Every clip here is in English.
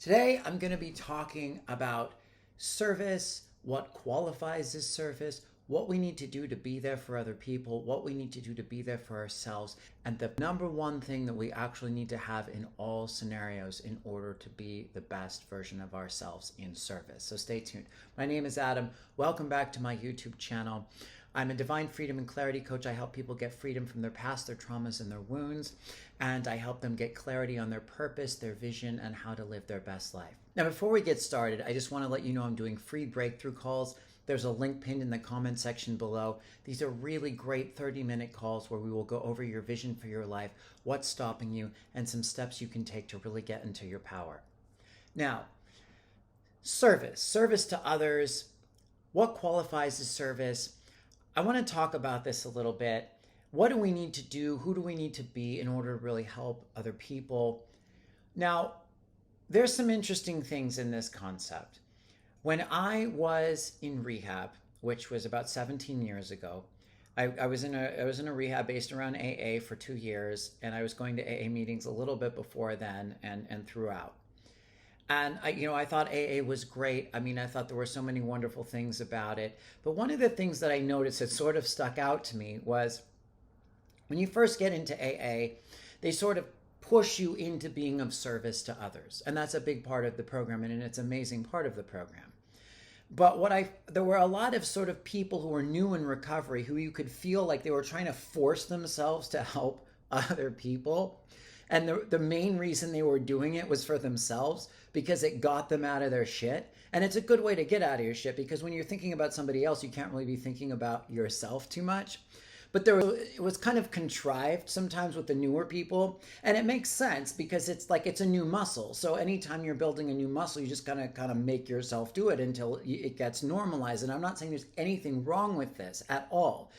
Today, I'm going to be talking about service, what qualifies as service, what we need to do to be there for other people, what we need to do to be there for ourselves, and the number one thing that we actually need to have in all scenarios in order to be the best version of ourselves in service. So stay tuned. My name is Adam. Welcome back to my YouTube channel. I'm a divine freedom and clarity coach. I help people get freedom from their past, their traumas, and their wounds. And I help them get clarity on their purpose, their vision, and how to live their best life. Now, before we get started, I just want to let you know I'm doing free breakthrough calls. There's a link pinned in the comment section below. These are really great 30-minute calls where we will go over your vision for your life, what's stopping you, and some steps you can take to really get into your power. Now, service to others. What qualifies as service? I want to talk about this a little bit. What do we need to do? Who do we need to be in order to really help other people? Now, there's some interesting things in this concept. When I was in rehab, which was about 17 years ago, I was in a rehab based around AA for 2 years, and I was going to AA meetings a little bit before then and throughout. And I thought AA was great. I mean, I thought there were so many wonderful things about it. But one of the things that I noticed that sort of stuck out to me was when you first get into AA, they sort of push you into being of service to others. And that's a big part of the program, and it's an amazing part of the program. But there were a lot of sort of people who were new in recovery who you could feel like they were trying to force themselves to help other people. And the main reason they were doing it was for themselves, because it got them out of their shit. And it's a good way to get out of your shit, because when you're thinking about somebody else, you can't really be thinking about yourself too much. But it was kind of contrived sometimes with the newer people. And it makes sense because it's like it's a new muscle. So anytime you're building a new muscle, you just kind of make yourself do it until it gets normalized. And I'm not saying there's anything wrong with this at all.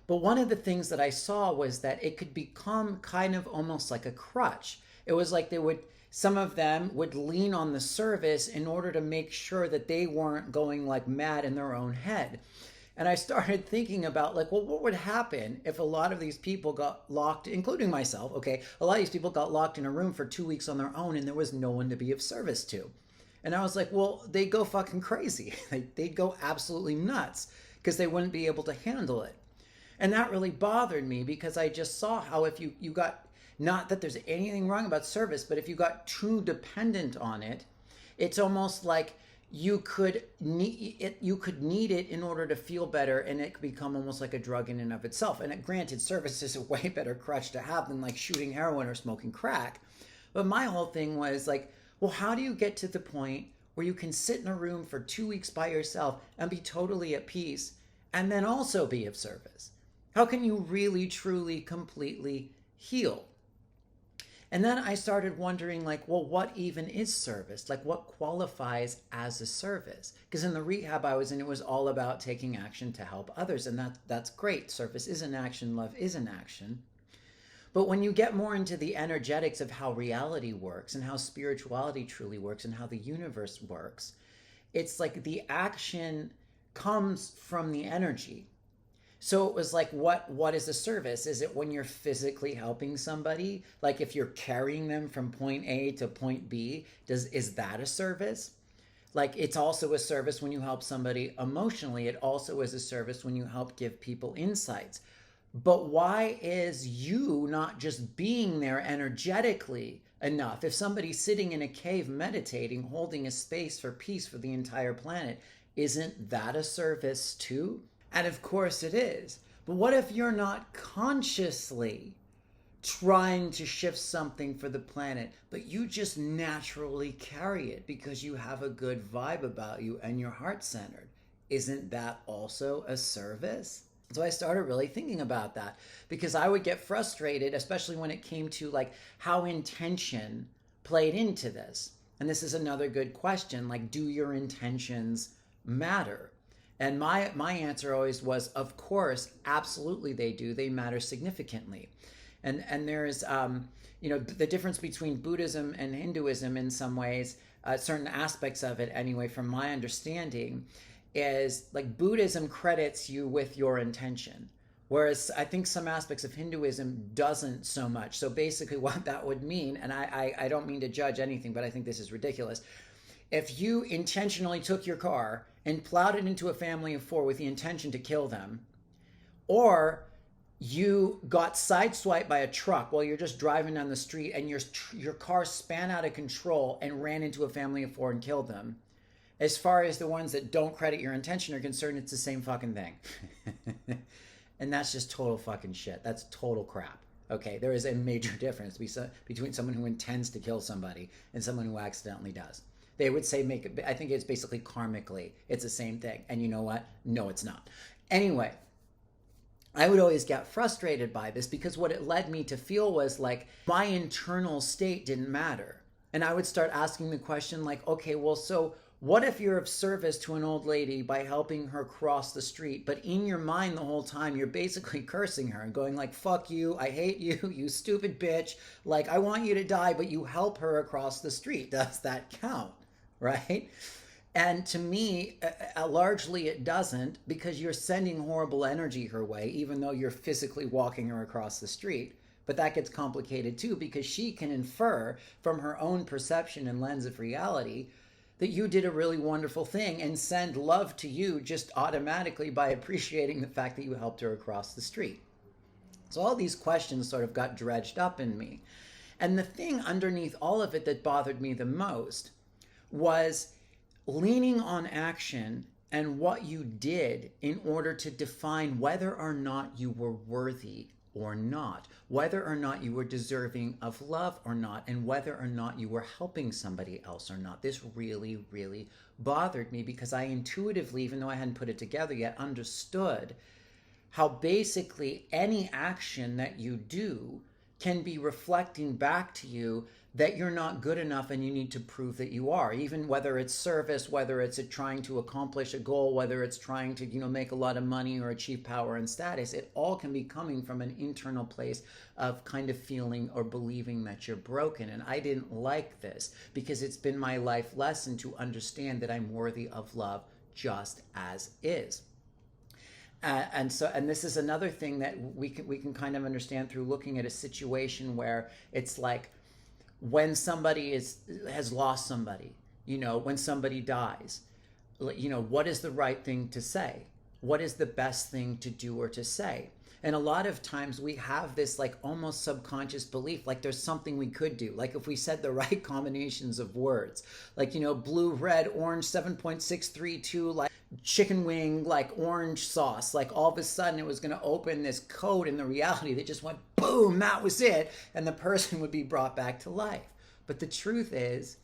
But one of the things that I saw was that it could become kind of almost like a crutch. It was like some of them would lean on the service in order to make sure that they weren't going like mad in their own head. And I started thinking about what would happen if a lot of these people got locked, including myself, okay? A lot of these people got locked in a room for 2 weeks on their own and there was no one to be of service to. And I was like, well, they'd go fucking crazy. They'd go absolutely nuts because they wouldn't be able to handle it. And that really bothered me because I just saw how if you got, not that there's anything wrong about service, but if you got too dependent on it, it's almost like you could need it in order to feel better, and it could become almost like a drug in and of itself. And granted, service is a way better crutch to have than like shooting heroin or smoking crack. But my whole thing was like, well, how do you get to the point where you can sit in a room for 2 weeks by yourself and be totally at peace and then also be of service? How can you really, truly, completely heal? And then I started wondering, well, what even is service? What qualifies as a service? Because in the rehab I was in, it was all about taking action to help others. And that's great. Service is an action. Love is an action. But when you get more into the energetics of how reality works and how spirituality truly works and how the universe works, it's like the action comes from the energy. So it was like, what is a service? Is it when you're physically helping somebody? Like if you're carrying them from point A to point B, is that a service? Like it's also a service when you help somebody emotionally. It also is a service when you help give people insights. But why is you not just being there energetically enough? If somebody's sitting in a cave meditating, holding a space for peace for the entire planet, isn't that a service too? And of course it is. But what if you're not consciously trying to shift something for the planet, but you just naturally carry it because you have a good vibe about you and you're heart-centered? Isn't that also a service? So I started really thinking about that because I would get frustrated, especially when it came to how intention played into this. And this is another good question, do your intentions matter? And my answer always was, of course, absolutely they do. They matter significantly. And there's, the difference between Buddhism and Hinduism in some ways, certain aspects of it anyway, from my understanding, is Buddhism credits you with your intention, Whereas I think some aspects of Hinduism doesn't so much. So basically what that would mean, and I don't mean to judge anything, but I think this is ridiculous. If you intentionally took your car and plowed it into a family of four with the intention to kill them, or you got sideswiped by a truck while you're just driving down the street and your car span out of control and ran into a family of four and killed them, as far as the ones that don't credit your intention are concerned, it's the same fucking thing. And that's just total fucking shit. That's total crap. Okay, there is a major difference between someone who intends to kill somebody and someone who accidentally does. They would say I think it's basically karmically, it's the same thing. And you know what? No, it's not. Anyway, I would always get frustrated by this because what it led me to feel was like my internal state didn't matter. And I would start asking the question like, okay, well, so what if you're of service to an old lady by helping her cross the street, but in your mind the whole time you're basically cursing her and going like, fuck you, I hate you, you stupid bitch, like I want you to die, but you help her across the street. Does that count? Right? And to me, largely it doesn't, because you're sending horrible energy her way, even though you're physically walking her across the street. But that gets complicated too, because she can infer from her own perception and lens of reality that you did a really wonderful thing and send love to you just automatically by appreciating the fact that you helped her across the street. So all these questions sort of got dredged up in me. And the thing underneath all of it that bothered me the most was leaning on action and what you did in order to define whether or not you were worthy or not, whether or not you were deserving of love or not, and whether or not you were helping somebody else or not. This really, really bothered me because I intuitively, even though I hadn't put it together yet, understood how basically any action that you do can be reflecting back to you that you're not good enough and you need to prove that you are, even whether it's service, whether it's trying to accomplish a goal, whether it's trying to, make a lot of money or achieve power and status. It all can be coming from an internal place of kind of feeling or believing that you're broken. And I didn't like this because it's been my life lesson to understand that I'm worthy of love just as is. And this is another thing that we can kind of understand through looking at a situation where it's like, when somebody has lost somebody, when somebody dies, what is the right thing to say? What is the best thing to do or to say? And a lot of times we have this like almost subconscious belief, like there's something we could do. Like if we said the right combinations of words, like, blue, red, orange, 7.632, like chicken wing, like orange sauce, like all of a sudden it was going to open this code in the reality that just went boom, that was it. And the person would be brought back to life. But the truth is,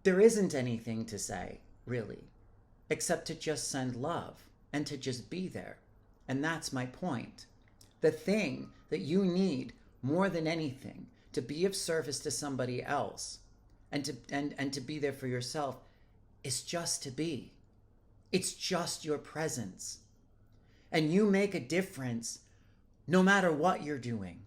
there isn't anything to say, really, except to just send love and to just be there. And that's my point. The thing that you need more than anything to be of service to somebody else and to be there for yourself is just to be. It's just your presence. And you make a difference no matter what you're doing.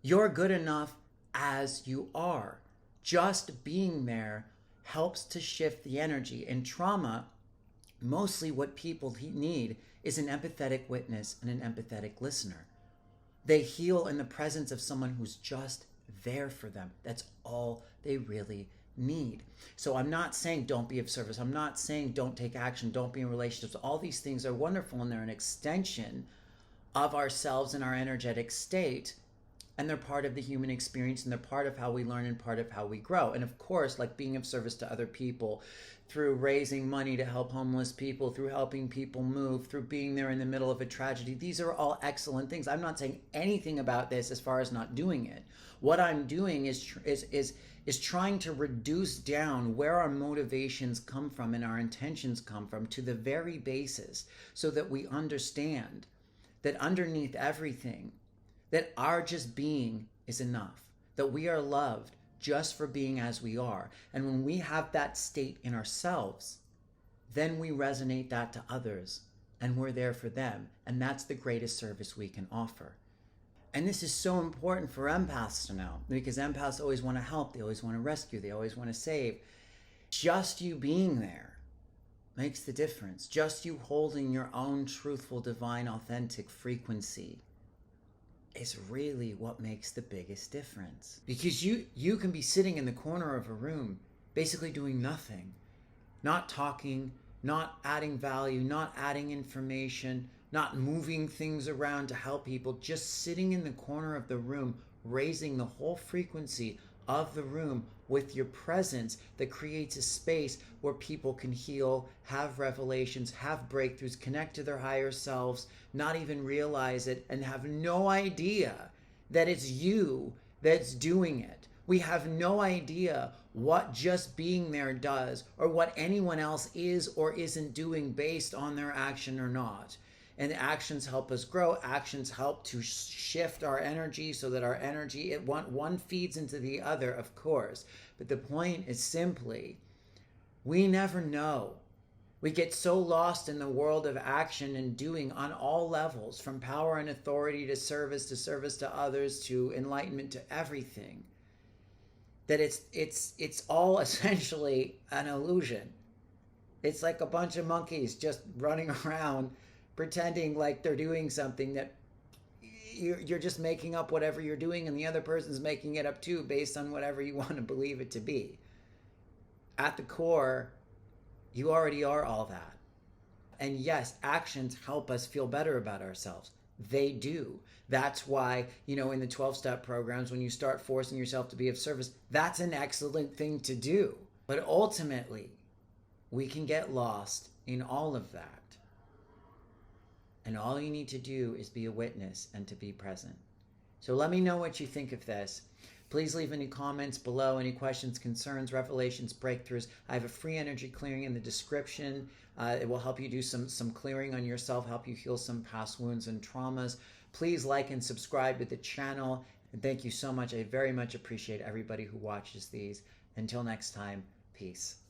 You're good enough as you are. Just being there helps to shift the energy. In trauma, mostly what people need is an empathetic witness and an empathetic listener. They heal in the presence of someone who's just there for them. That's all they really need. So I'm not saying don't be of service. I'm not saying don't take action, don't be in relationships. All these things are wonderful and they're an extension of ourselves and our energetic state. And they're part of the human experience and they're part of how we learn and part of how we grow. And of course, like being of service to other people through raising money to help homeless people, through helping people move, through being there in the middle of a tragedy. These are all excellent things. I'm not saying anything about this as far as not doing it. What I'm doing is trying to reduce down where our motivations come from and our intentions come from to the very basis so that we understand that underneath everything, that our just being is enough, that we are loved just for being as we are. And when we have that state in ourselves, then we resonate that to others and we're there for them. And that's the greatest service we can offer. And this is so important for empaths to know, because empaths always want to help, they always want to rescue, they always want to save. Just you being there, makes the difference. Just you holding your own truthful, divine, authentic frequency is really what makes the biggest difference. Because you can be sitting in the corner of a room basically doing nothing, not talking, not adding value, not adding information, not moving things around to help people, just sitting in the corner of the room, raising the whole frequency of the room with your presence that creates a space where people can heal, have revelations, have breakthroughs, connect to their higher selves, not even realize it, and have no idea that it's you that's doing it. We have no idea what just being there does or what anyone else is or isn't doing based on their action or not. And actions help us grow. Actions help to shift our energy so that our energy, one feeds into the other, of course. But the point is simply, we never know. We get so lost in the world of action and doing on all levels, from power and authority to service to others to enlightenment to everything, that it's all essentially an illusion. It's like a bunch of monkeys just running around pretending like they're doing something that you're just making up whatever you're doing, and the other person's making it up too based on whatever you want to believe it to be. At the core, you already are all that. And yes, actions help us feel better about ourselves. They do. That's why, in the 12-step programs, when you start forcing yourself to be of service, that's an excellent thing to do. But ultimately, we can get lost in all of that. And all you need to do is be a witness and to be present. So let me know what you think of this. Please leave any comments below, any questions, concerns, revelations, breakthroughs. I have a free energy clearing in the description. It will help you do some clearing on yourself, help you heal some past wounds and traumas. Please like and subscribe to the channel. And thank you so much. I very much appreciate everybody who watches these. Until next time, peace.